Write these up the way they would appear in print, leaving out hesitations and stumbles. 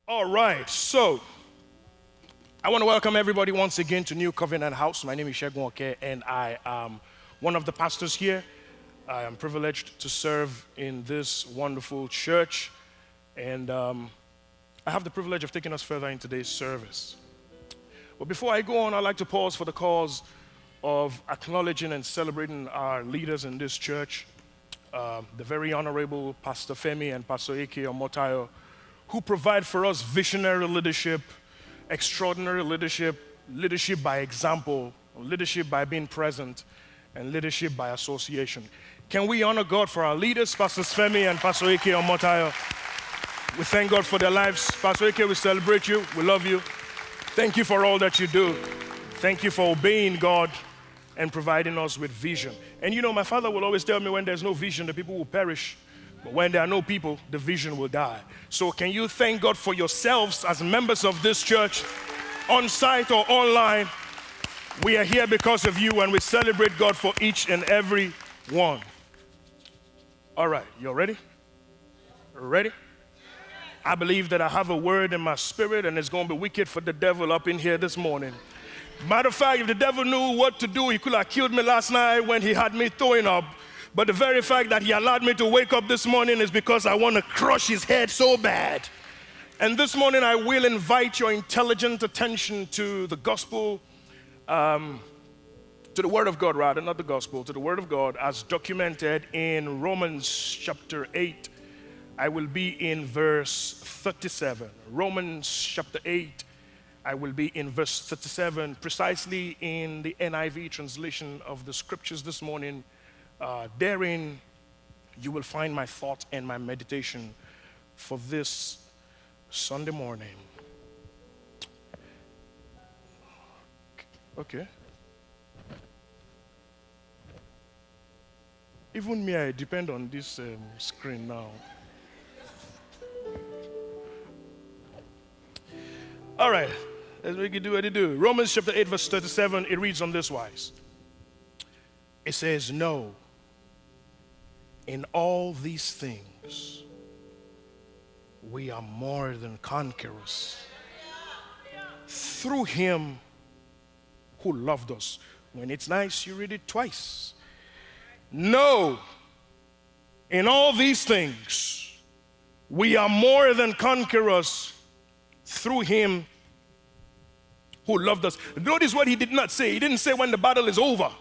All right, so I want to welcome everybody once again to New Covenant House. My name is Segun, and I am one of the pastors here. I am privileged to serve in this wonderful church, and I have the privilege of taking us further in today's service. But before I go on, I'd like to pause for the cause of acknowledging and celebrating our leaders in this church, the very honorable Pastor Femi and Pastor Eke Omotayo, who provide for us visionary leadership, extraordinary leadership, leadership by example, leadership by being present, and leadership by association. Can we honor God for our leaders, Pastors Femi and Pastor Eke Omotayo? We thank God for their lives. Pastor Eke, we celebrate you. We love you. Thank you for all that you do. Thank you for obeying God and providing us with vision. And you know, my father will always tell me when there's no vision, the people will perish. But when there are no people, the vision will die. So can you thank God for yourselves as members of this church, on site or online? We are here because of you, and we celebrate God for each and every one. All right, you ready? Ready? I believe that I have a word in my spirit, and it's going to be wicked for the devil up in here this morning. Matter of fact, if the devil knew what to do, he could have killed me last night when he had me throwing up. But the very fact that he allowed me to wake up this morning is because I want to crush his head so bad. And this morning I will invite your intelligent attention to the gospel, to the word of God rather, not the gospel, to the word of God as documented in Romans chapter 8. I will be in verse 37. Romans chapter 8, I will be in verse 37, precisely in the NIV translation of the scriptures this morning. Therein, you will find my thought and my meditation for this Sunday morning. Okay. Even me, I depend on this screen now. All right, let's make it do what it do. Romans chapter 8, verse 37, it reads on this wise. It says, "No, in all these things, we are more than conquerors through him who loved us." When it's nice, you read it twice. No, in all these things, we are more than conquerors through him who loved us. Notice what he did not say. He didn't say when the battle is over.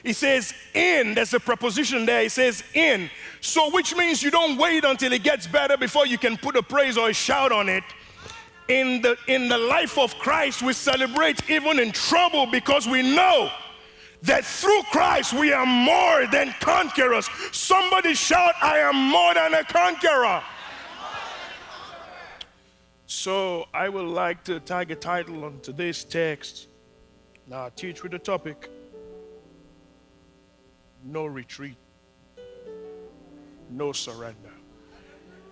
He says in, there's a preposition there. He says in. So which means you don't wait until it gets better before you can put a praise or a shout on it. In the life of Christ, we celebrate even in trouble because we know that through Christ we are more than conquerors. Somebody shout, I am more than a conqueror. So I would like to tag a title on today's text. Now, I teach with the topic, no retreat, no surrender.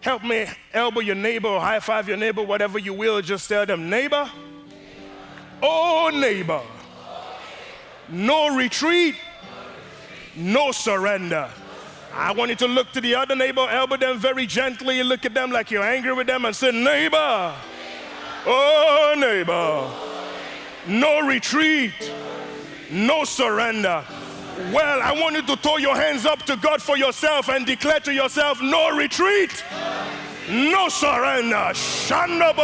Help me elbow your neighbor or high five your neighbor, whatever you will. Just tell them, neighbor, oh neighbor, no retreat, no surrender. I want you to look to the other neighbor, elbow them very gently, look at them like you're angry with them and say, neighbor, oh neighbor, no retreat, no surrender. Well, I want you to throw your hands up to God for yourself and declare to yourself, no retreat, no surrender. Father,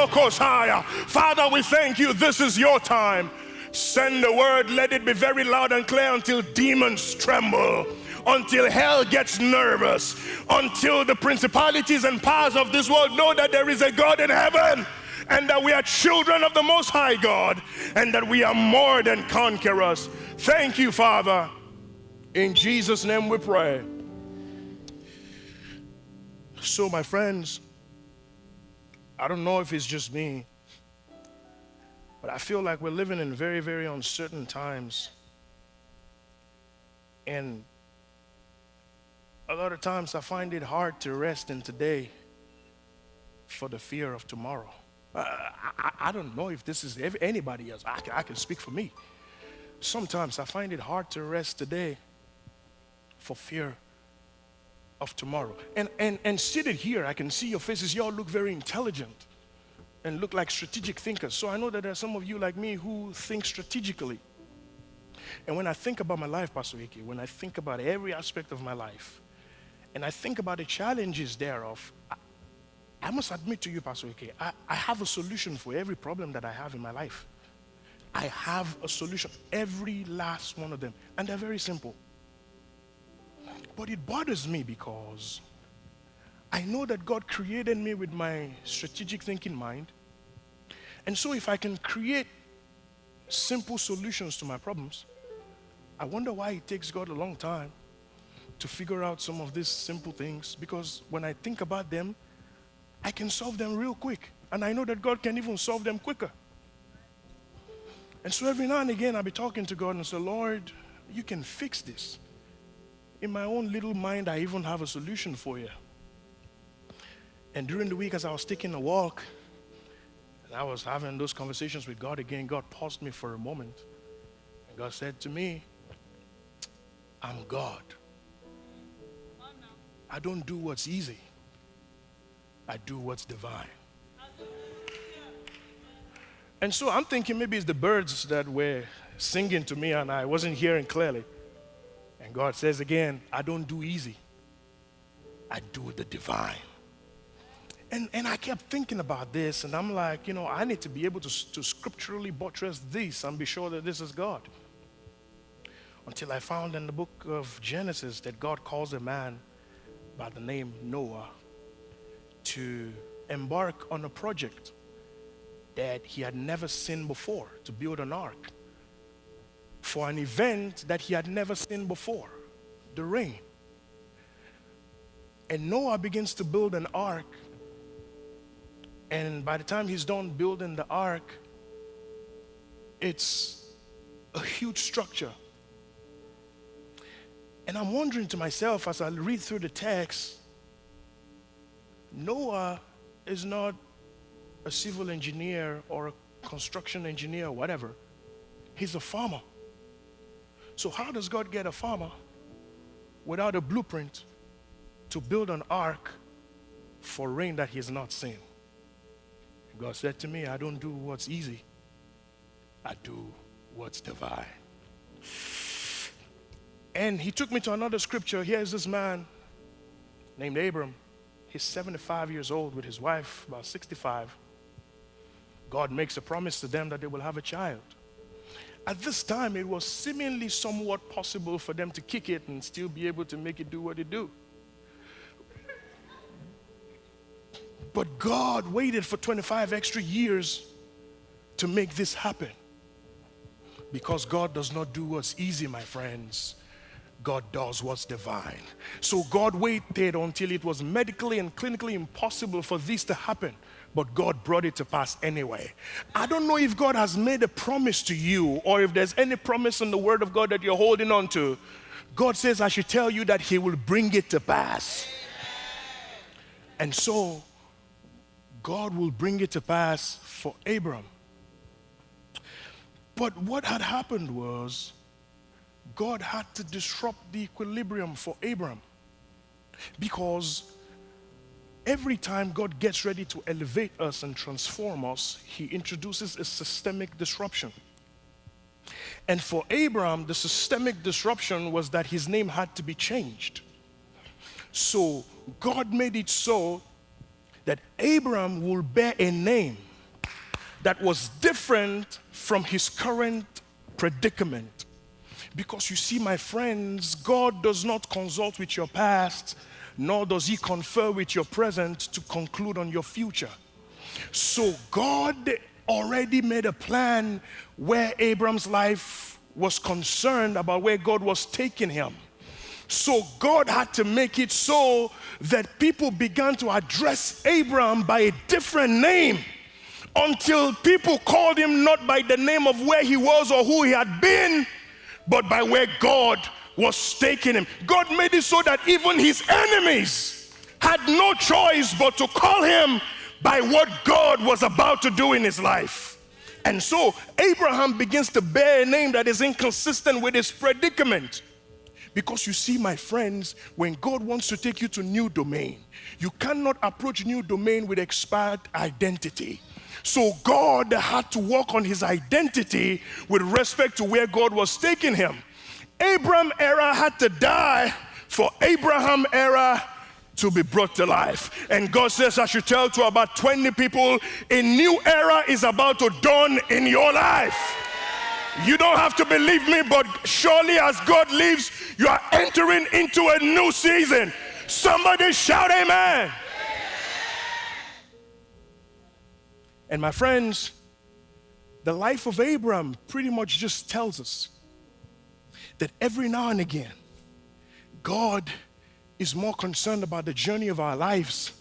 we thank you. This is your time. Send the word. Let it be very loud and clear until demons tremble, until hell gets nervous, until the principalities and powers of this world know that there is a God in heaven, and that we are children of the Most High God, and that we are more than conquerors. Thank you, Father. In Jesus' name we pray. So, my friends, I don't know if it's just me, but I feel like we're living in very, very uncertain times. And a lot of times I find it hard to rest in today for the fear of tomorrow. I don't know if this is anybody else. I can speak for me. Sometimes I find it hard to rest today for fear of tomorrow. And seated here, I can see your faces. You all look very intelligent and look like strategic thinkers. So I know that there are some of you like me who think strategically. And when I think about my life, Pastor Ike, when I think about every aspect of my life, and I think about the challenges thereof, I must admit to you, Pastor Ike, I have a solution for every problem that I have in my life. I have a solution, every last one of them, and they're very simple. But it bothers me because I know that God created me with my strategic thinking mind. And so if I can create simple solutions to my problems, I wonder why it takes God a long time to figure out some of these simple things, because when I think about them, I can solve them real quick. And I know that God can even solve them quicker. And so every now and again, I'll be talking to God and say, Lord, you can fix this. In my own little mind, I even have a solution for you. And during the week, as I was taking a walk, and I was having those conversations with God again, God paused me for a moment. And God said to me, I'm God. I don't do what's easy. I do what's divine. And so I'm thinking maybe it's the birds that were singing to me and I wasn't hearing clearly. And God says again, I don't do easy. I do the divine. And I kept thinking about this, and I'm like, I need to be able to scripturally buttress this and be sure that this is God. Until I found in the book of Genesis that God calls a man by the name Noah to embark on a project that he had never seen before, to build an ark for an event that he had never seen before, the rain. And Noah begins to build an ark, and by the time he's done building the ark, it's a huge structure. And I'm wondering to myself as I read through the text, Noah is not a civil engineer or a construction engineer or whatever. He's a farmer. So how does God get a farmer without a blueprint to build an ark for rain that he has not seen? God said to me, I don't do what's easy. I do what's divine. And he took me to another scripture. Here's this man named Abram. He's 75 years old with his wife, about 65. God makes a promise to them that they will have a child. At this time, it was seemingly somewhat possible for them to kick it and still be able to make it do what it do. But God waited for 25 extra years to make this happen. Because God does not do what's easy, my friends. God does what's divine. So God waited until it was medically and clinically impossible for this to happen. But God brought it to pass anyway. I don't know if God has made a promise to you or if there's any promise in the Word of God that you're holding on to. God says I should tell you that He will bring it to pass. And so God will bring it to pass for Abram. But what had happened was God had to disrupt the equilibrium for Abram, because every time God gets ready to elevate us and transform us, He introduces a systemic disruption. And for Abram, the systemic disruption was that his name had to be changed. So God made it so that Abram will bear a name that was different from his current predicament. Because you see, my friends, God does not consult with your past, nor does He confer with your present to conclude on your future. So God already made a plan where Abram's life was concerned about where God was taking him. So God had to make it so that people began to address Abram by a different name, until people called him not by the name of where he was or who he had been, but by where God was taking him. God made it so that even his enemies had no choice but to call him by what God was about to do in his life. And so Abraham begins to bear a name that is inconsistent with his predicament, Because you see, my friends, when God wants to take you to new domain, you cannot approach new domain with expired identity. So God had to work on his identity with respect to where God was taking him. Abraham era had to die for Abraham era to be brought to life. And God says I should tell to about 20 people, a new era is about to dawn in your life. You don't have to believe me, but surely as God lives, you are entering into a new season. Somebody shout amen. And my friends, the life of Abraham pretty much just tells us that every now and again, God is more concerned about the journey of our lives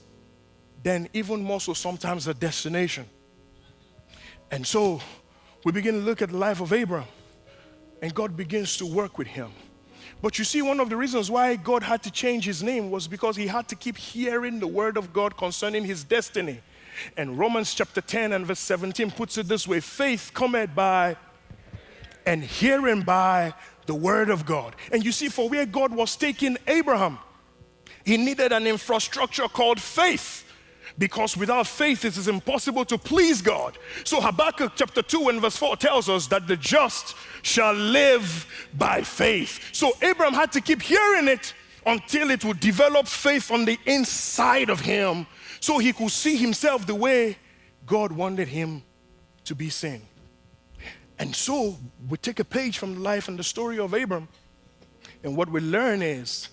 than even more so sometimes the destination. And so we begin to look at the life of Abraham, and God begins to work with him. But you see, one of the reasons why God had to change his name was because he had to keep hearing the word of God concerning his destiny. And Romans chapter 10 and verse 17 puts it this way: faith cometh by and hearing by the word of God. And you see, for where God was taking Abraham, he needed an infrastructure called faith. Because without faith, it is impossible to please God. So Habakkuk chapter 2 and verse 4 tells us that the just shall live by faith. So Abraham had to keep hearing it until it would develop faith on the inside of him, so he could see himself the way God wanted him to be seen. And so we take a page from the life and the story of Abraham, and what we learn is,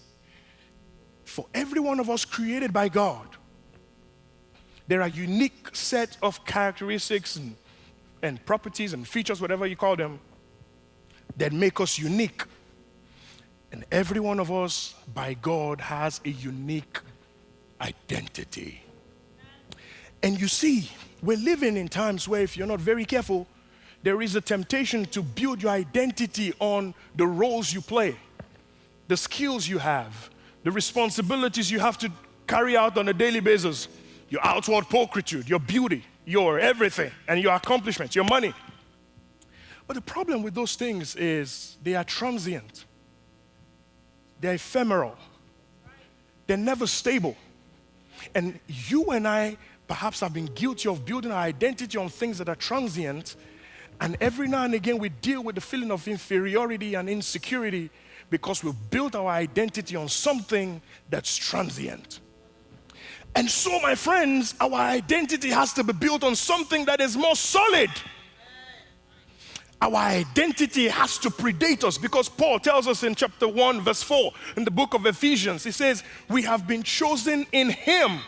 for every one of us created by God, there are unique set of characteristics and properties and features, whatever you call them, that make us unique. And every one of us, by God, has a unique identity. And you see, we're living in times where if you're not very careful, there is a temptation to build your identity on the roles you play, the skills you have, the responsibilities you have to carry out on a daily basis, your outward pulchritude, your beauty, your everything, and your accomplishments, your money. But the problem with those things is they are transient. They're ephemeral. They're never stable. And you and I perhaps have been guilty of building our identity on things that are transient, and every now and again we deal with the feeling of inferiority and insecurity because we've built our identity on something that's transient. And so, my friends, our identity has to be built on something that is more solid. Our identity has to predate us, because Paul tells us in chapter 1 verse 4 in the book of Ephesians, he says, we have been chosen in him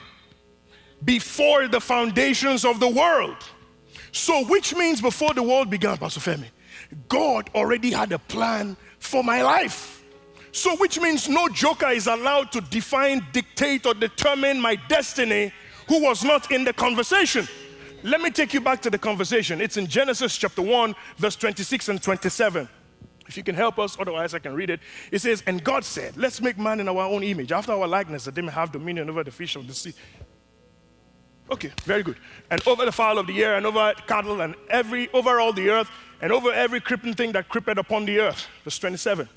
before the foundations of the world. So which means before the world began, Pastor Femi, God already had a plan for my life. So which means no joker is allowed to define, dictate, or determine my destiny who was not in the conversation. Let me take you back to the conversation. It's in Genesis chapter 1, verse 26 and 27. If you can help us, otherwise I can read it. It says, and God said, let's make man in our own image, after our likeness, that they may have dominion over the fish of the sea. Okay, very good. And over the fowl of the air, and over cattle, and over all the earth, and over every creeping thing that creepeth upon the earth. Verse 27.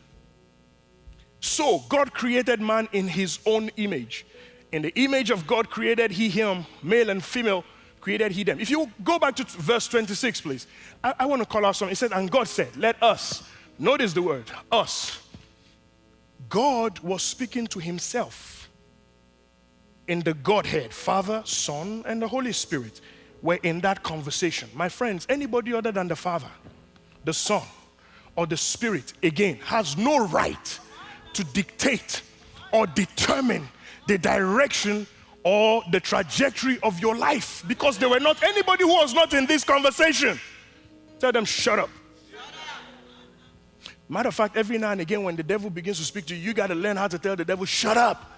So God created man in his own image. In the image of God created he him, male and female created he them. If you go back to verse 26, please. I want to call out something. It said, and God said, let us. Notice the word, us. God was speaking to himself in the Godhead, Father, Son, and the Holy Spirit were in that conversation. My friends, anybody other than the Father, the Son, or the Spirit, again, has no right to dictate or determine the direction or the trajectory of your life, because they were not anybody who was not in this conversation. Tell them, shut up. Matter of fact, every now and again when the devil begins to speak to you, you got to learn how to tell the devil, shut up.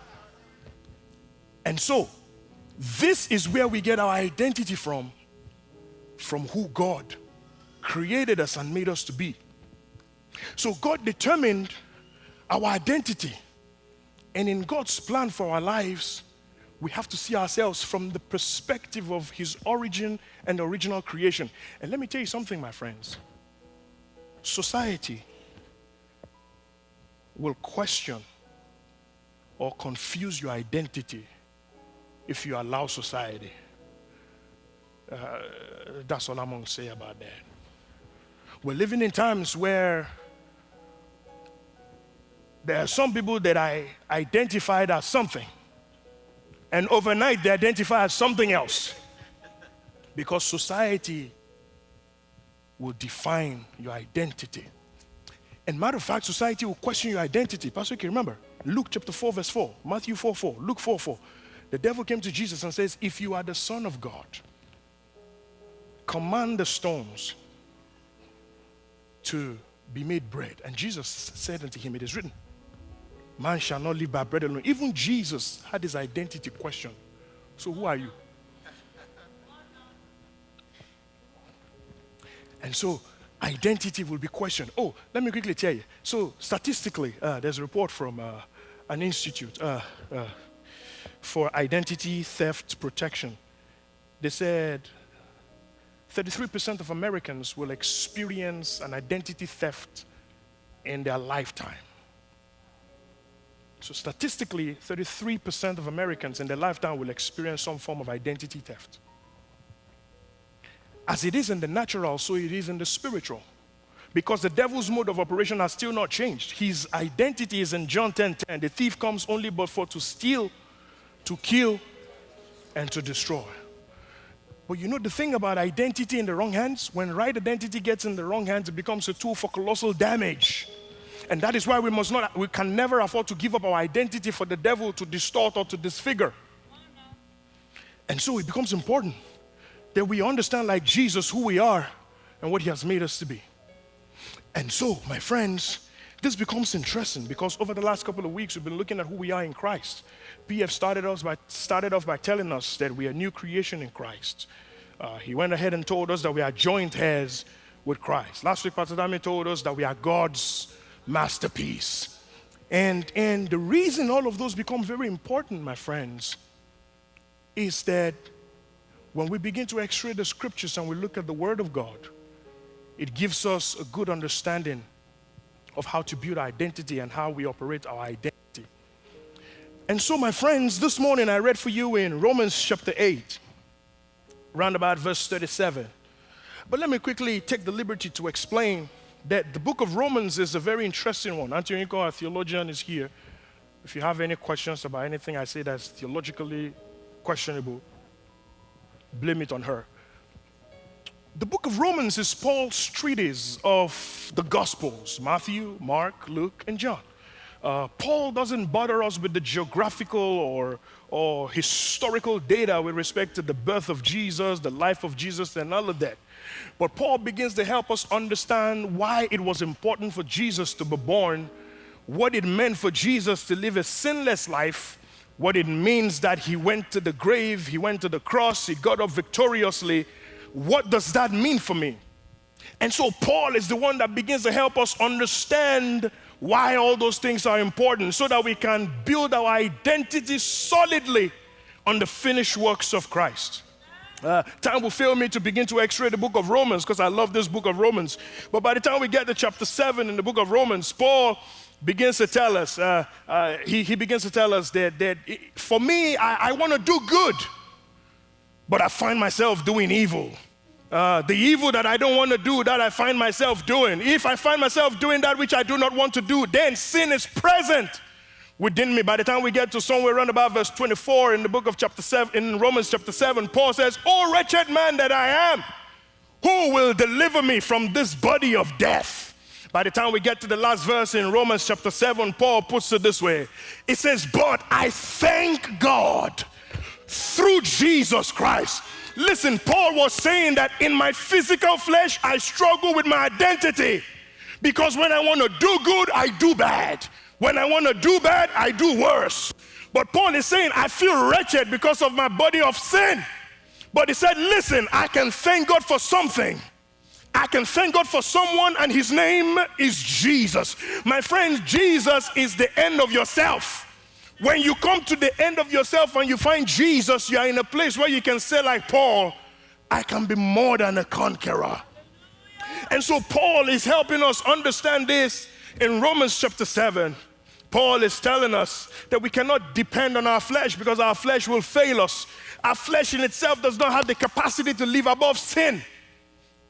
And so, this is where we get our identity from who God created us and made us to be. So God determined our identity. And in God's plan for our lives, we have to see ourselves from the perspective of his origin and original creation. And let me tell you something, my friends. Society will question or confuse your identity if you allow society. That's all I'm going to say about that. We're living in times where there are some people that I identified as something, and overnight they identify as something else, because society will define your identity. And matter of fact, society will question your identity. Pastor, you can remember Luke chapter 4 verse 4, Matthew 4:4, Luke 4:4. The devil came to Jesus and says, if you are the Son of God, command the stones to be made bread. And Jesus said unto him, it is written, man shall not live by bread alone. Even Jesus had his identity questioned. So who are you? And so identity will be questioned. Oh, let me quickly tell you. So statistically, there's a report from an institute for identity theft protection. They said 33% of Americans will experience an identity theft in their lifetime. So statistically, 33% of Americans in their lifetime will experience some form of identity theft. As it is in the natural, so it is in the spiritual. Because the devil's mode of operation has still not changed. His identity is in John 10:10. The thief comes only but for to steal, to kill, and to destroy. But you know the thing about identity in the wrong hands? When right identity gets in the wrong hands, it becomes a tool for colossal damage. And that is why we can never afford to give up our identity for the devil to distort or to disfigure. And so it becomes important that we understand, like Jesus, who we are and what he has made us to be. And so, my friends, this becomes interesting because over the last couple of weeks, we've been looking at who we are in Christ. PF started off by telling us that we are a new creation in Christ. He went ahead and told us that we are joint heirs with Christ. Last week, Pastor Dami told us that we are God's masterpiece. And the reason all of those become very important, my friends, is that when we begin to x-ray the scriptures and we look at the Word of God, it gives us a good understanding of how to build identity and how we operate our identity. And so, my friends, this morning I read for you in Romans chapter 8, round about verse 37. But let me quickly take the liberty to explain that the book of Romans is a very interesting one. Auntie Inko, our theologian, is here. If you have any questions about anything I say that's theologically questionable, blame it on her. The book of Romans is Paul's treatise of the Gospels, Matthew, Mark, Luke, and John. Paul doesn't bother us with the geographical or historical data with respect to the birth of Jesus, the life of Jesus, and all of that. But Paul begins to help us understand why it was important for Jesus to be born, what it meant for Jesus to live a sinless life, what it means that he went to the grave, he went to the cross, he got up victoriously. What does that mean for me? And so Paul is the one that begins to help us understand why all those things are important so that we can build our identity solidly on the finished works of Christ. Time will fail me to begin to x-ray the book of Romans because I love this book of Romans. But by the time we get to chapter 7 in the book of Romans, Paul begins to tell us, he begins to tell us that for me, I want to do good, but I find myself doing evil. The evil that I don't want to do, that I find myself doing. If I find myself doing that which I do not want to do, then sin is present within me. By the time we get to somewhere around about verse 24 in the book of chapter 7, in Romans chapter 7, Paul says, "O wretched man that I am, who will deliver me from this body of death?" By the time we get to the last verse in Romans chapter 7, Paul puts it this way. It says, "But I thank God through Jesus Christ." Listen, Paul was saying that in my physical flesh, I struggle with my identity. Because when I want to do good, I do bad. When I want to do bad, I do worse. But Paul is saying, I feel wretched because of my body of sin. But he said, listen, I can thank God for something. I can thank God for someone, and his name is Jesus. My friends, Jesus is the end of yourself. When you come to the end of yourself and you find Jesus, you are in a place where you can say like Paul, I can be more than a conqueror. And so Paul is helping us understand this in Romans chapter 7. Paul is telling us that we cannot depend on our flesh because our flesh will fail us. Our flesh in itself does not have the capacity to live above sin.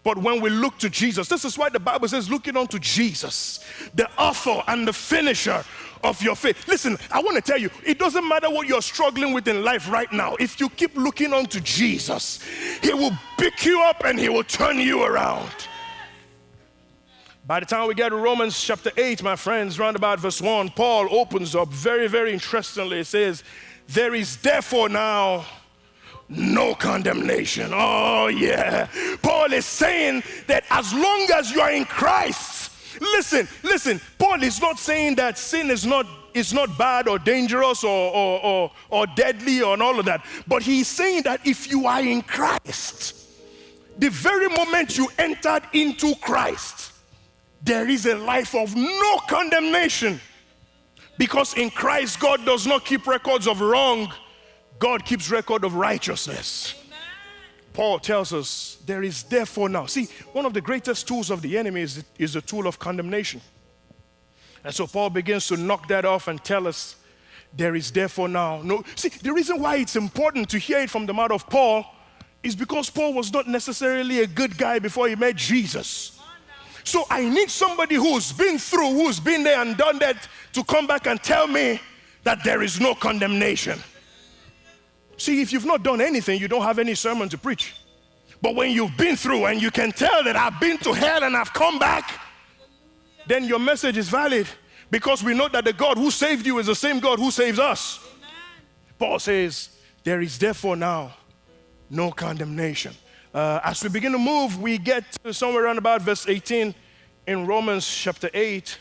But when we look to Jesus, this is why the Bible says, looking unto Jesus, the author and the finisher of your faith. Listen, I want to tell you, it doesn't matter what you're struggling with in life right now. If you keep looking unto Jesus, he will pick you up and he will turn you around. By the time we get to Romans chapter 8, my friends, round about verse 1, Paul opens up very, very interestingly. It says, there is therefore now no condemnation. Oh yeah. Paul is saying that as long as you are in Christ, listen, Paul is not saying that sin is not bad or dangerous or deadly or all of that. But he's saying that if you are in Christ, the very moment you entered into Christ, there is a life of no condemnation. Because in Christ, God does not keep records of wrong. God keeps record of righteousness. Amen. Paul tells us there is therefore now. See, one of the greatest tools of the enemy is the tool of condemnation. And so Paul begins to knock that off and tell us there is therefore now no. See, the reason why it's important to hear it from the mouth of Paul is because Paul was not necessarily a good guy before he met Jesus. So I need somebody who's been through, who's been there and done that to come back and tell me that there is no condemnation. See, if you've not done anything, you don't have any sermon to preach. But when you've been through and you can tell that I've been to hell and I've come back, then your message is valid, because we know that the God who saved you is the same God who saves us. Amen. Paul says, there is therefore now no condemnation. As we begin to move, we get to somewhere around about verse 18 in Romans chapter 8,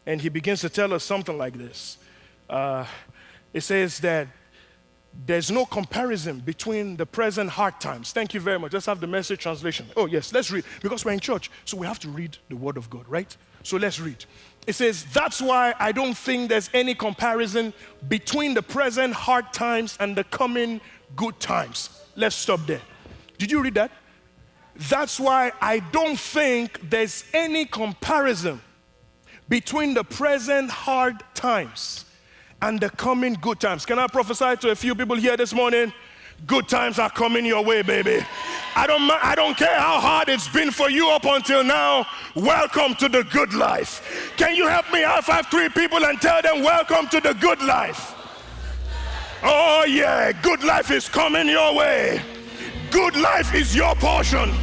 and he begins to tell us something like this. It says that there's no comparison between the present hard times. Thank you very much. Let's have the Message translation. Oh, yes, let's read. Because we're in church, so we have to read the Word of God, right? So let's read. It says, that's why I don't think there's any comparison between the present hard times and the coming good times. Let's stop there. Did you read that? That's why I don't think there's any comparison between the present hard times and the coming good times. Can I prophesy to a few people here this morning? Good times are coming your way, baby. I don't care how hard it's been for you up until now. Welcome to the good life. Can you help me high five 3 people and tell them welcome to the good life? Oh yeah, good life is coming your way. Good life is your portion.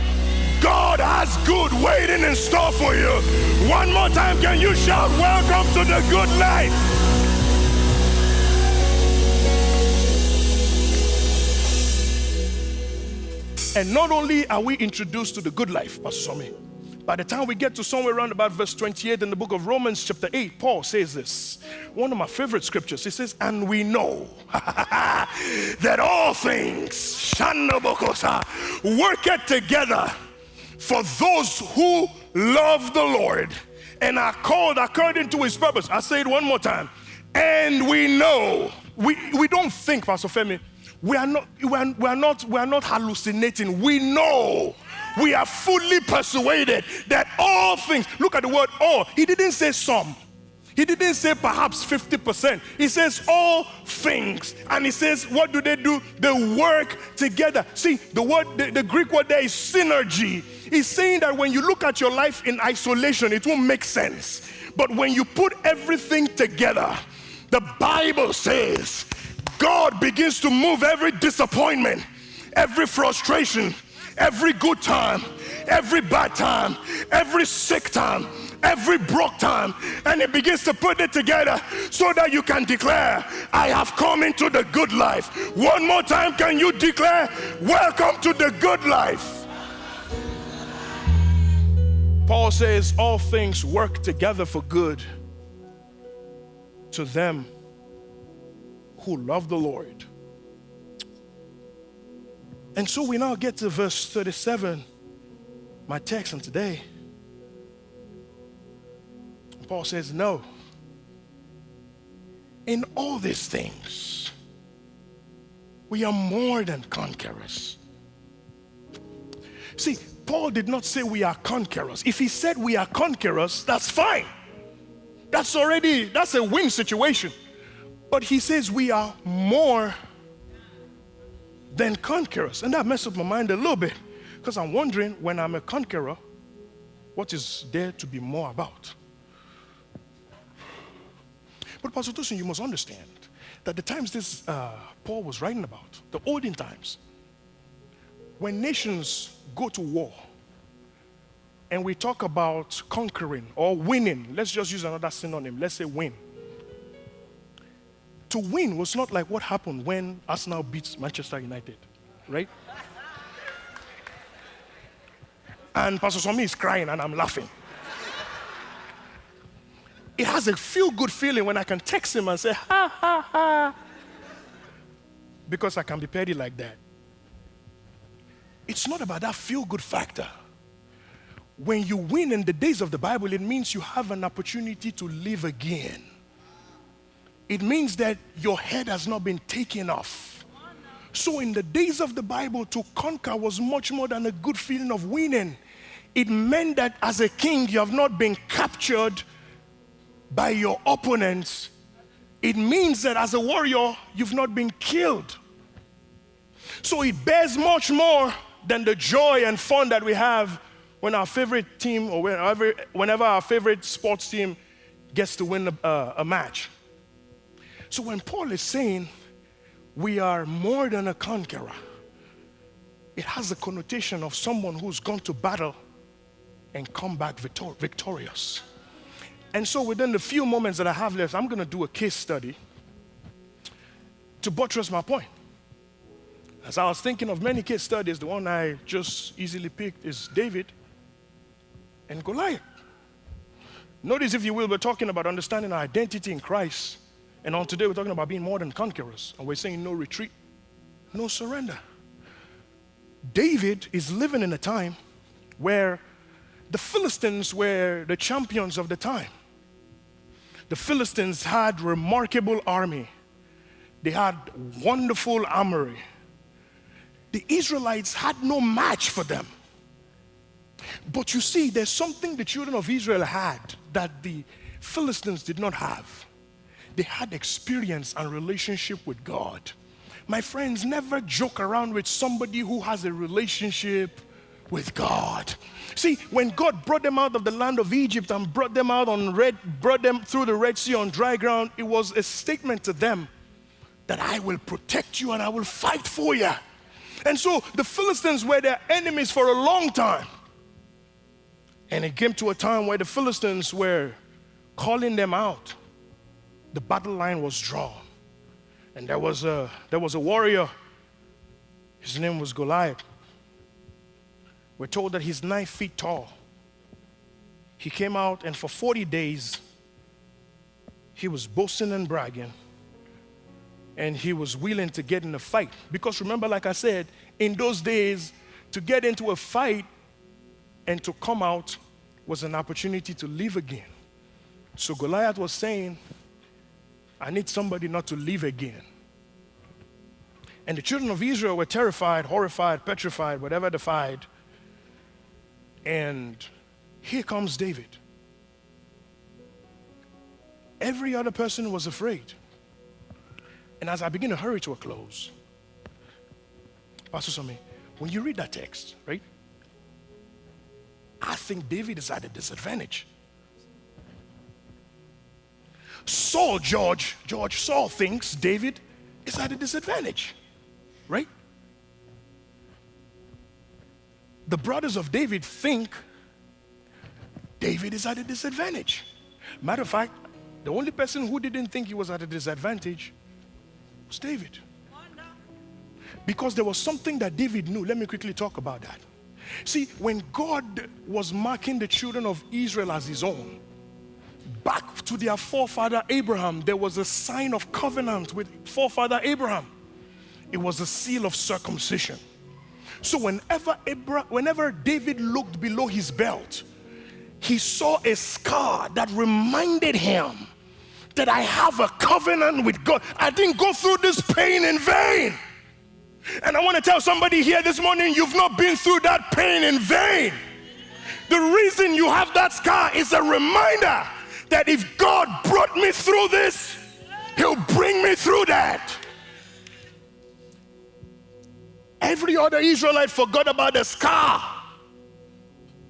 God has good waiting in store for you. One more time, can you shout welcome to the good life? And not only are we introduced to the good life, Pastor Somi, by the time we get to somewhere around about verse 28 in the book of Romans chapter 8, Paul says this, one of my favorite scriptures. He says, and we know that all things work it together for those who love the Lord and are called according to his purpose. I say it one more time. And we know, we don't think, Pastor Femi, we are not hallucinating. We know, we are fully persuaded that all things, look at the word all. He didn't say some. He didn't say perhaps 50%. He says all things. And he says, what do? They work together. See, the Greek word there is synergy. He's saying that when you look at your life in isolation, it won't make sense. But when you put everything together, the Bible says, God begins to move every disappointment, every frustration, every good time, every bad time, every sick time, every broke time, and it begins to put it together so that you can declare, I have come into the good life. One more time, can you declare, welcome to the good life? Paul says all things work together for good to them who love the Lord. And so we now get to verse 37, my text on today. Paul says, no, in all these things, we are more than conquerors. See, Paul did not say we are conquerors. If he said we are conquerors, that's fine. That's a win situation. But he says we are more than conquerors. And that messed up my mind a little bit, because I'm wondering, when I'm a conqueror, what is there to be more about? But Pastor Tosin, you must understand that the times this Paul was writing about, the olden times, when nations go to war, and we talk about conquering or winning, let's just use another synonym, let's say win. To win was not like what happened when Arsenal beats Manchester United, right? And Pastor Somi is crying and I'm laughing. It has a feel-good feeling when I can text him and say, ha, ha, ha. Because I can be petty like that. It's not about that feel-good factor. When you win in the days of the Bible, it means you have an opportunity to live again. It means that your head has not been taken off. So in the days of the Bible, to conquer was much more than a good feeling of winning. It meant that as a king, you have not been captured by your opponents. It means that as a warrior, you've not been killed. So it bears much more than the joy and fun that we have when our favorite team, or whenever our favorite sports team gets to win a match. So when Paul is saying we are more than a conqueror, it has the connotation of someone who's gone to battle and come back victorious. And so within the few moments that I have left, I'm going to do a case study to buttress my point. As I was thinking of many case studies, the one I just easily picked is David and Goliath. Notice, if you will, we're talking about understanding our identity in Christ. And on today, we're talking about being more than conquerors. And we're saying no retreat, no surrender. David is living in a time where the Philistines were the champions of the time. The Philistines had remarkable army. They had wonderful armory. The Israelites had no match for them. But you see, there's something the children of Israel had that the Philistines did not have. They had experience and relationship with God. My friends, never joke around with somebody who has a relationship with God. See, when God brought them out of the land of Egypt and brought them through the Red Sea on dry ground, it was a statement to them that I will protect you and I will fight for you. And so the Philistines were their enemies for a long time. And it came to a time where the Philistines were calling them out. The battle line was drawn. And there was a warrior. His name was Goliath. We're told that he's 9 feet tall. He came out, and for 40 days, he was boasting and bragging. And he was willing to get in a fight. Because remember, like I said, in those days, to get into a fight and to come out was an opportunity to live again. So Goliath was saying, I need somebody not to live again. And the children of Israel were terrified, horrified, petrified, whatever defied. And here comes David. Every other person was afraid. And as I begin to hurry to a close, Pastor Somi, when you read that text, right, I think David is at a disadvantage. Saul thinks David is at a disadvantage, right? The brothers of David think David is at a disadvantage. Matter of fact, the only person who didn't think he was at a disadvantage was David. Because there was something that David knew. Let me quickly talk about that. See, when God was marking the children of Israel as his own, back to their forefather Abraham, there was a sign of covenant with forefather Abraham. It was a seal of circumcision. So whenever David looked below his belt, he saw a scar that reminded him that I have a covenant with God. I didn't go through this pain in vain. And I want to tell somebody here this morning, you've not been through that pain in vain. The reason you have that scar is a reminder that if God brought me through this, he'll bring me through that. Every other Israelite forgot about the scar.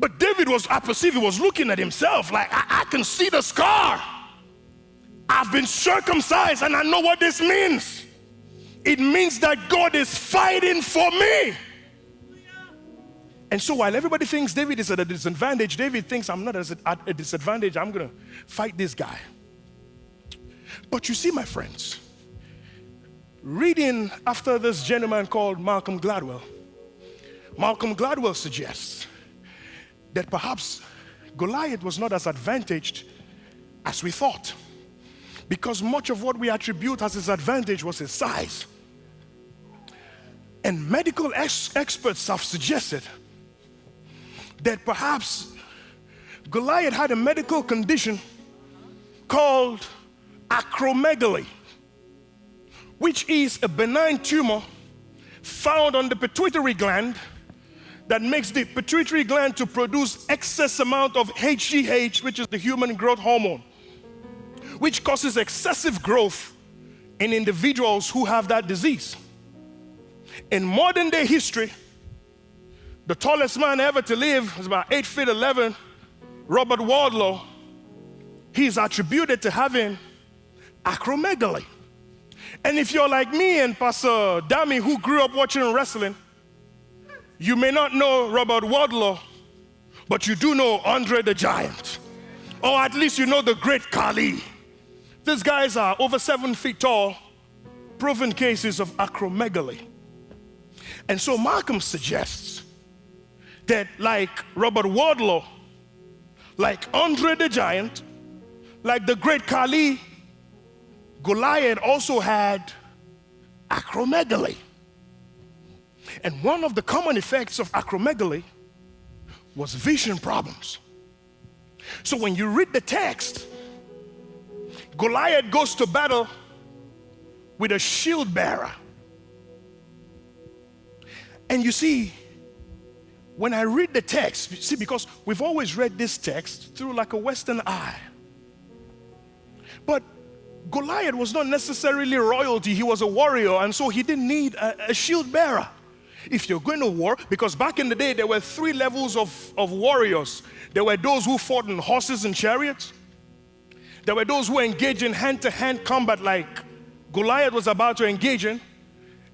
But David I perceive he was looking at himself like, I can see the scar. I've been circumcised and I know what this means. It means that God is fighting for me. And so while everybody thinks David is at a disadvantage, David thinks I'm not at a disadvantage. I'm going to fight this guy. But you see, my friends, reading after this gentleman called Malcolm Gladwell suggests that perhaps Goliath was not as advantaged as we thought, because much of what we attribute as his advantage was his size. And medical experts have suggested that perhaps Goliath had a medical condition called acromegaly, which is a benign tumor found on the pituitary gland that makes the pituitary gland to produce excess amount of HGH, which is the human growth hormone, which causes excessive growth in individuals who have that disease. In modern day history, the tallest man ever to live was about 8 feet 11, Robert Wadlow. He's attributed to having acromegaly. And if you're like me and Pastor Dami, who grew up watching wrestling, you may not know Robert Wadlow, but you do know Andre the Giant. Or at least you know the great Khali. These guys are over 7 feet tall, proven cases of acromegaly. And so Malcolm suggests that like Robert Wadlow, like Andre the Giant, like the great Khali, Goliath also had acromegaly. And one of the common effects of acromegaly was vision problems. So when you read the text, Goliath goes to battle with a shield bearer. And you see, when I read the text, see, because we've always read this text through like a Western eye. But Goliath was not necessarily royalty, he was a warrior, and so he didn't need a shield bearer. If you're going to war, because back in the day there were 3 levels of warriors. There were those who fought in horses and chariots. There were those who engaged in hand-to-hand combat like Goliath was about to engage in.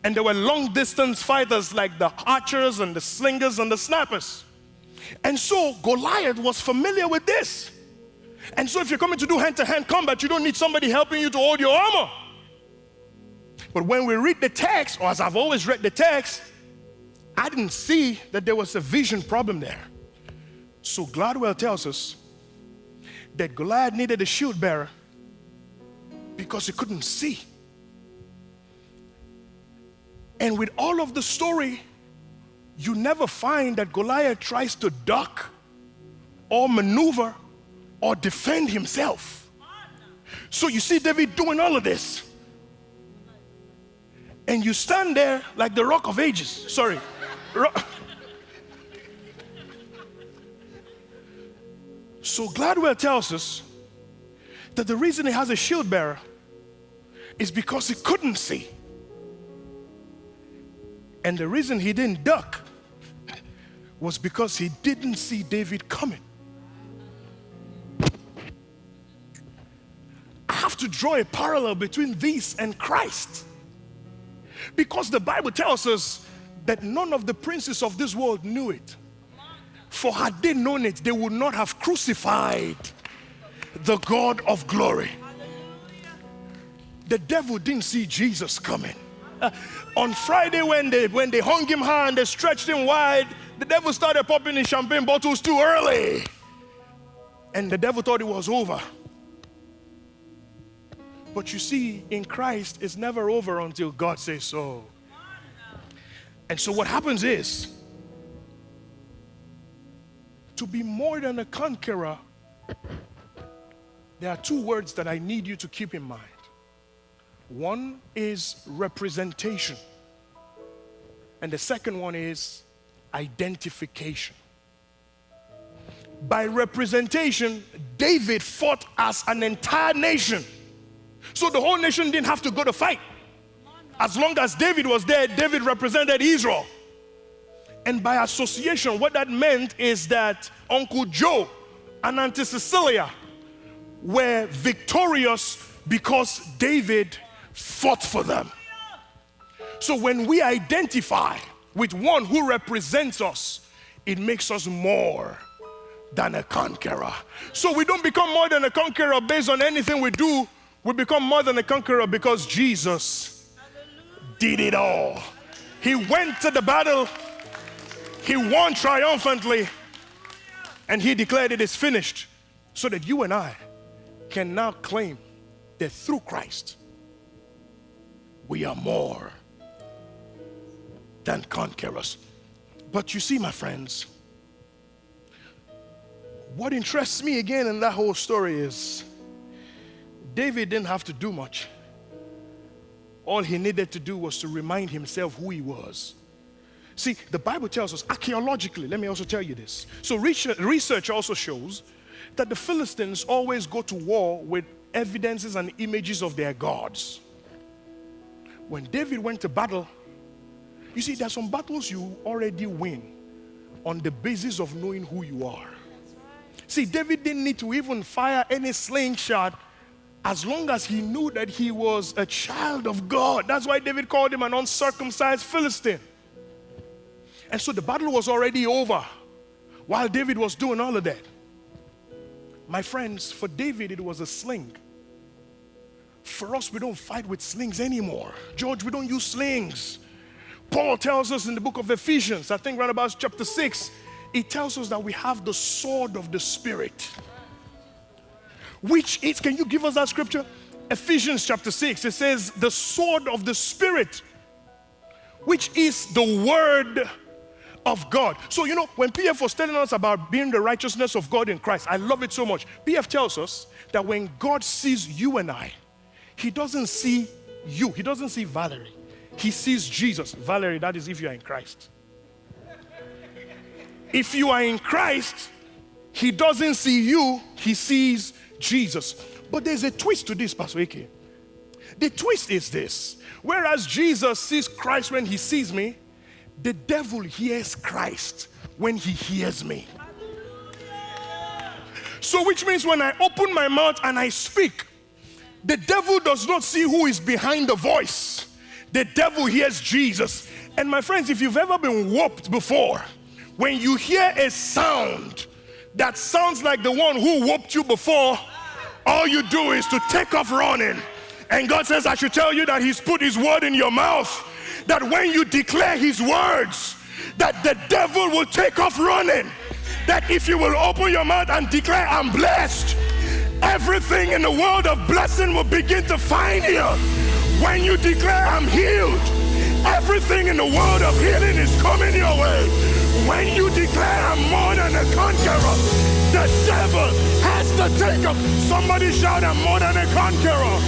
And there were long-distance fighters like the archers and the slingers and the snappers. And so Goliath was familiar with this. And so if you're coming to do hand-to-hand combat, you don't need somebody helping you to hold your armor. But when we read the text, or as I've always read the text, I didn't see that there was a vision problem there. So Gladwell tells us that Goliath needed a shield bearer because he couldn't see. And with all of the story, you never find that Goliath tries to duck or maneuver or defend himself. So you see David doing all of this. And you stand there like the Rock of Ages. Sorry. So Gladwell tells us that the reason he has a shield bearer is because he couldn't see. And the reason he didn't duck was because he didn't see David coming. I have to draw a parallel between this and Christ. Because the Bible tells us that none of the princes of this world knew it. For had they known it, they would not have crucified the God of glory. The devil didn't see Jesus coming. On Friday when they hung him high and they stretched him wide, the devil started popping in champagne bottles too early. And the devil thought it was over. But you see, in Christ, it's never over until God says so. And so what happens is, to be more than a conqueror, there are 2 words that I need you to keep in mind. One is representation, and the second one is identification. by representation, David fought as an entire nation. So the whole nation didn't have to go to fight. As long as David was there, David represented Israel. And by association, what that meant is that Uncle Joe and Auntie Cecilia were victorious because David fought for them. So when we identify with one who represents us, it makes us more than a conqueror. So we don't become more than a conqueror based on anything we do. We become more than a conqueror because Jesus did it all. He went to the battle, he won triumphantly, and he declared it is finished, so that you and I can now claim that through Christ we are more than conquerors. But you see, my friends, what interests me again in that whole story is David didn't have to do much. All he needed to do was to remind himself who he was. See, the Bible tells us archaeologically, let me also tell you this. So research also shows that the Philistines always go to war with evidences and images of their gods. When David went to battle, you see, there are some battles you already win on the basis of knowing who you are. See, David didn't need to even fire any slingshot as long as he knew that he was a child of God. That's why David called him an uncircumcised Philistine. And so the battle was already over while David was doing all of that. My friends, for David, it was a sling. For us, we don't fight with slings anymore. George, we don't use slings. Paul tells us in the book of Ephesians, I think right about chapter 6, he tells us that we have the sword of the Spirit. Which is, can you give us that scripture? Ephesians chapter 6, it says, the sword of the Spirit, which is the word of God. So, you know, when PF was telling us about being the righteousness of God in Christ, I love it so much. PF tells us that when God sees you and I, he doesn't see you. He doesn't see Valerie. He sees Jesus. Valerie, that is if you are in Christ. If you are in Christ, he doesn't see you, he sees Jesus. But there's a twist to this, Pastor Ike. The twist is this. Whereas Jesus sees Christ when he sees me, the devil hears Christ when he hears me. So which means when I open my mouth and I speak, the devil does not see who is behind the voice. The devil hears Jesus. And my friends, if you've ever been whooped before, when you hear a sound that sounds like the one who whooped you before, all you do is to take off running. And God says, I should tell you that he's put his word in your mouth, that when you declare his words, that the devil will take off running. That if you will open your mouth and declare, I'm blessed, everything in the world of blessing will begin to find you. When you declare, I'm healed, everything in the world of healing is coming your way. When you declare, I'm more than a conqueror, the devil has to take off. Somebody shout, I'm more than a conqueror.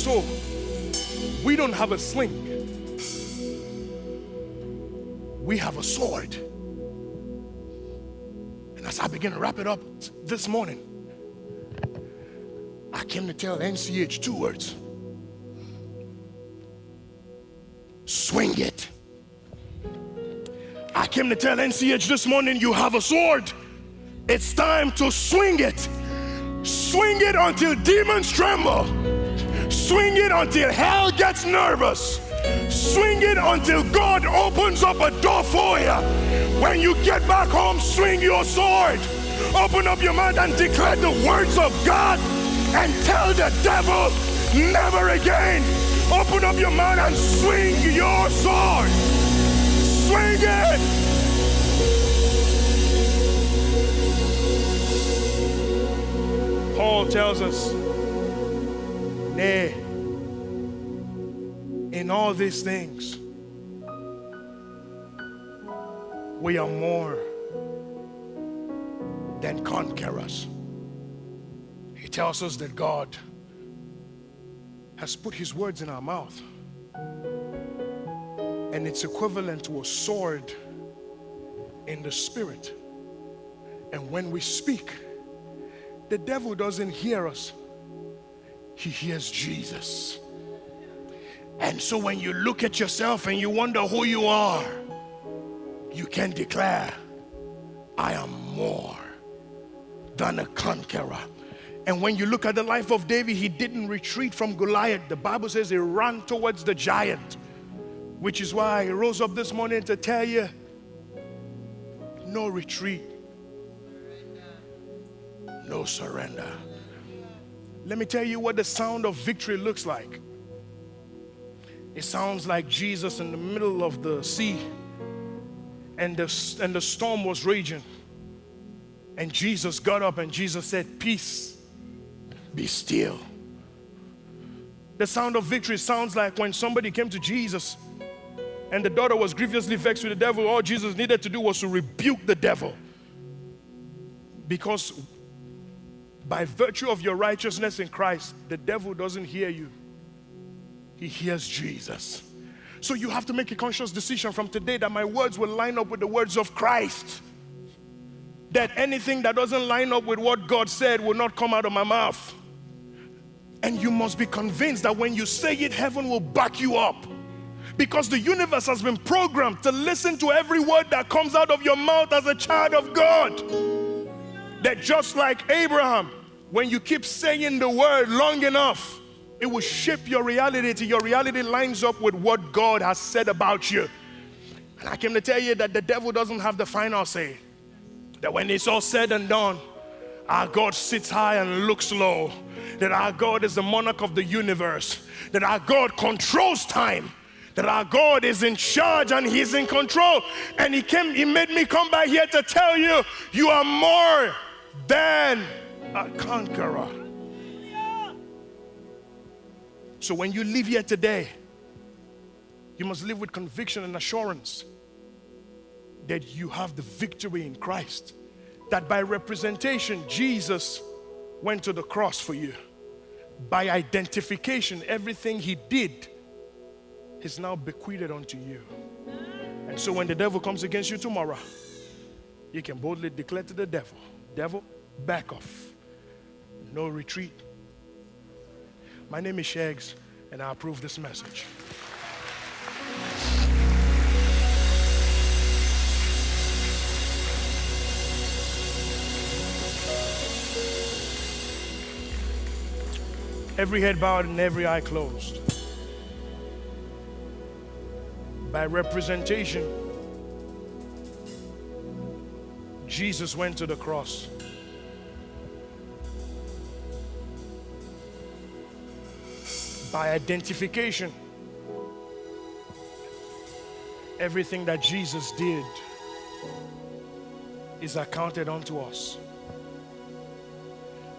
So we don't have a sling. We have a sword. And as I begin to wrap it up this morning, I came to tell NCH 2 words. Swing it. I came to tell NCH this morning, you have a sword. It's time to swing it. Swing it until demons tremble. Swing it until hell gets nervous. Swing it until God opens up a door for you. When you get back home, swing your sword. Open up your mouth and declare the words of God and tell the devil, never again. Open up your mouth and swing your sword. Swing it. Paul tells us, nay, in all these things, we are more than conquerors. He tells us that God has put his words in our mouth. And it's equivalent to a sword in the spirit. And when we speak, the devil doesn't hear us. He hears Jesus. And so when you look at yourself and you wonder who you are, you can declare, I am more than a conqueror. And when you look at the life of David, he didn't retreat from Goliath. The Bible says he ran towards the giant, which is why I rose up this morning to tell you, no retreat, no surrender. Let me tell you what the sound of victory looks like. It sounds like Jesus in the middle of the sea, and the storm was raging. And Jesus got up and Jesus said, peace, be still. The sound of victory sounds like when somebody came to Jesus and the daughter was grievously vexed with the devil. All Jesus needed to do was to rebuke the devil. Because by virtue of your righteousness in Christ, the devil doesn't hear you. He hears Jesus. So you have to make a conscious decision from today that my words will line up with the words of Christ. That anything that doesn't line up with what God said will not come out of my mouth. And you must be convinced that when you say it, heaven will back you up. Because the universe has been programmed to listen to every word that comes out of your mouth as a child of God. That just like Abraham, when you keep saying the word long enough, it will shape your reality till your reality lines up with what God has said about you. And I came to tell you that the devil doesn't have the final say. That when it's all said and done, our God sits high and looks low. That our God is the monarch of the universe. That our God controls time. That our God is in charge and He's in control. And He made me come by here to tell you, you are more than a conqueror. So when you live here today, you must live with conviction and assurance that you have the victory in Christ. That by representation, Jesus went to the cross for you. By identification, everything He did is now bequeathed unto you. And so when the devil comes against you tomorrow, you can boldly declare to the devil, devil, back off. No retreat. My name is Shags, and I approve this message. Every head bowed and every eye closed. By representation, Jesus went to the cross. By identification, everything that Jesus did is accounted unto us.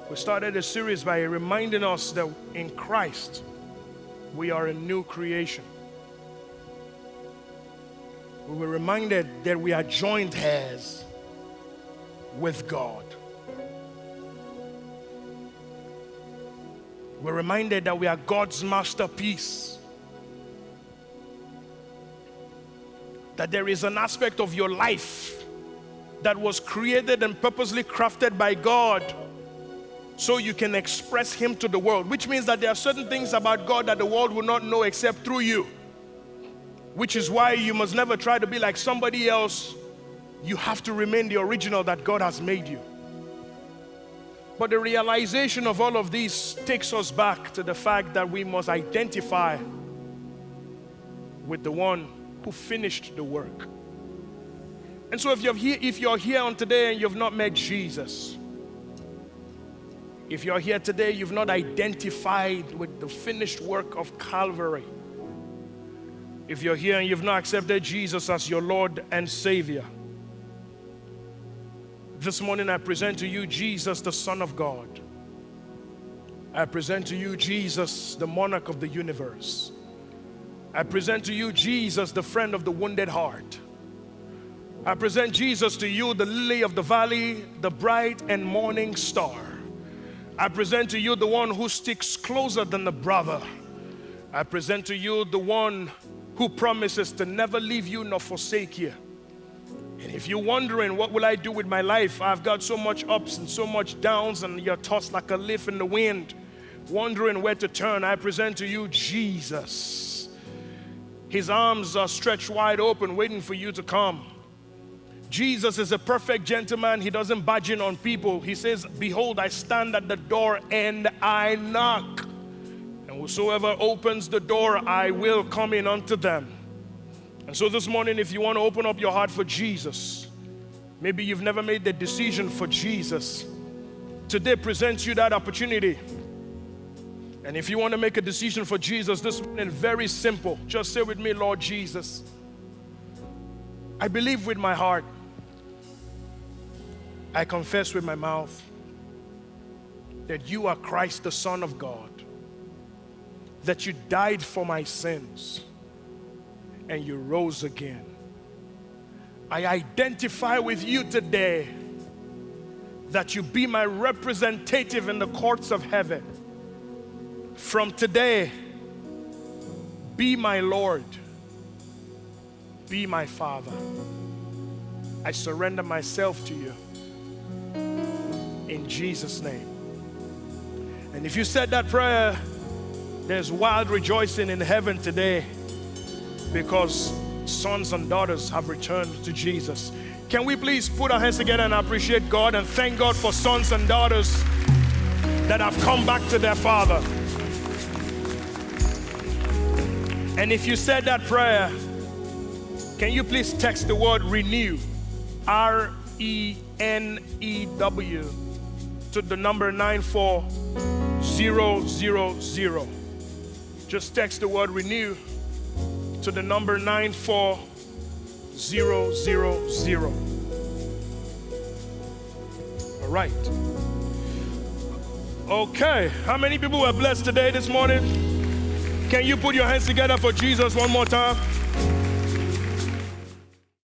We started a series by reminding us that in Christ, we are a new creation. We were reminded that we are joint heirs with God. We're reminded that we are God's masterpiece. That there is an aspect of your life that was created and purposely crafted by God so you can express Him to the world. Which means that there are certain things about God that the world will not know except through you. Which is why you must never try to be like somebody else. You have to remain the original that God has made you. But the realization of all of this takes us back to the fact that we must identify with the one who finished the work. And so if you're here on today and you've not met Jesus, if you're here today, you've not identified with the finished work of Calvary, if you're here and you've not accepted Jesus as your Lord and Savior, this morning I present to you Jesus, the Son of God. I present to you Jesus, the monarch of the universe. I present to you Jesus, the friend of the wounded heart. I present Jesus to you, the lily of the valley, the bright and morning star. I present to you the one who sticks closer than a brother. I present to you the one who promises to never leave you nor forsake you. And if you're wondering, what will I do with my life? I've got so much ups and so much downs, and you're tossed like a leaf in the wind, wondering where to turn, I present to you Jesus. His arms are stretched wide open, waiting for you to come. Jesus is a perfect gentleman. He doesn't budge in on people. He says, behold, I stand at the door and I knock. And whosoever opens the door, I will come in unto them. And so this morning, if you want to open up your heart for Jesus, maybe you've never made the decision for Jesus, today presents you that opportunity. And if you want to make a decision for Jesus this morning, very simple. Just say with me, Lord Jesus, I believe with my heart, I confess with my mouth that you are Christ, the Son of God, that you died for my sins and you rose again. I identify with you today that you be my representative in the courts of heaven. From today, be my Lord, be my Father. I surrender myself to you in Jesus' name. And if you said that prayer, there's wild rejoicing in heaven today, because sons and daughters have returned to Jesus. Can we please put our hands together and appreciate God and thank God for sons and daughters that have come back to their Father? And if you said that prayer, can you please text the word renew, RENEW, to the number 94000. Just text the word renew to the number 94000. All right. Okay. How many people were blessed today, this morning? Can you put your hands together for Jesus one more time?